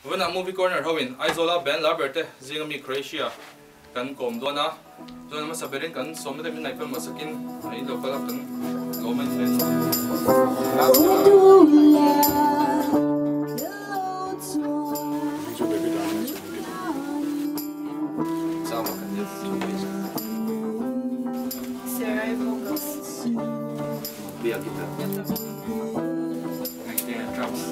When a movie corner hawin Aizawl ben la berte zing mi Kroashia kan kawm dona zona masaberin kan somde min naipa masakin ai local kan government ben sama kan dia Serai focus. biar kita trouble.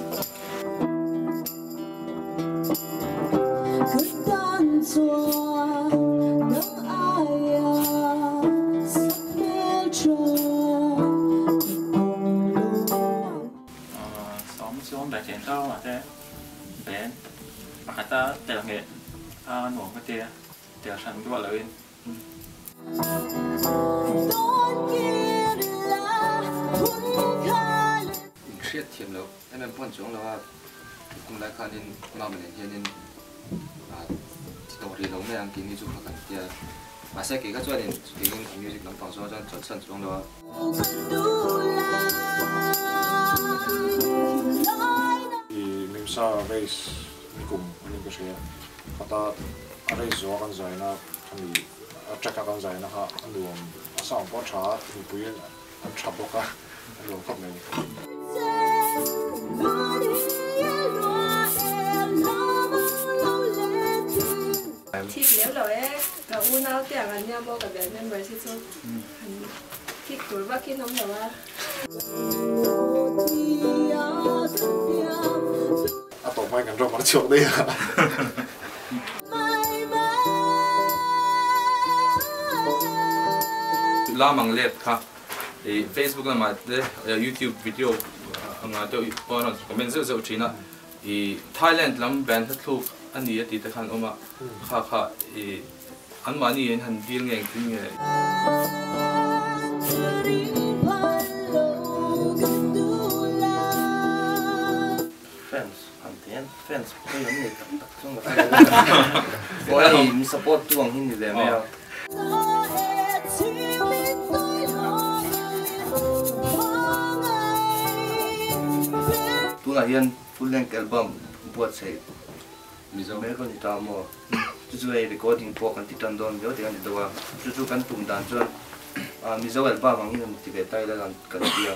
Sống xuống đại chiến đâu mà thế bé mà ta tiểu nghệ nuông cái tia tiểu sản cái bảo lợi Shit thêm lâu em bọn chúng là cũng đã khai nên mà mình hiện nên tổ đi lâu này anh kinh nghiệm chụp cái tia mà sẽ cái cho nên cái music làm phóng số cho sân xuống đó mình sa race cùng mình có sẽ kata race zawkin zai na kami track kan zai na ha luom asam po cha ni puyen an chaboka luom khop nei Thích nếu rồi ấy, cả u nào tiền ăn nhau bao cả bé nên mới thích thôi. Thích tuổi bác kia nóng rồi à? tổ mai kan ro mar chok dei la mang let kha Facebook la ma YouTube video anga to on comment zo china Thailand lam ban thlu ani ati ta khan oma kha an mani en han dil ngeng tin nge fans cái giống này tập trung vào cái mình support tuồng hình như thế này đâu tuồng hiện full length album buat saya misalnya mereka ni tamu tu recording pok kan titan don yo dengan itu tu kan tumdan tu misalnya album angin tiga tay lah kan dia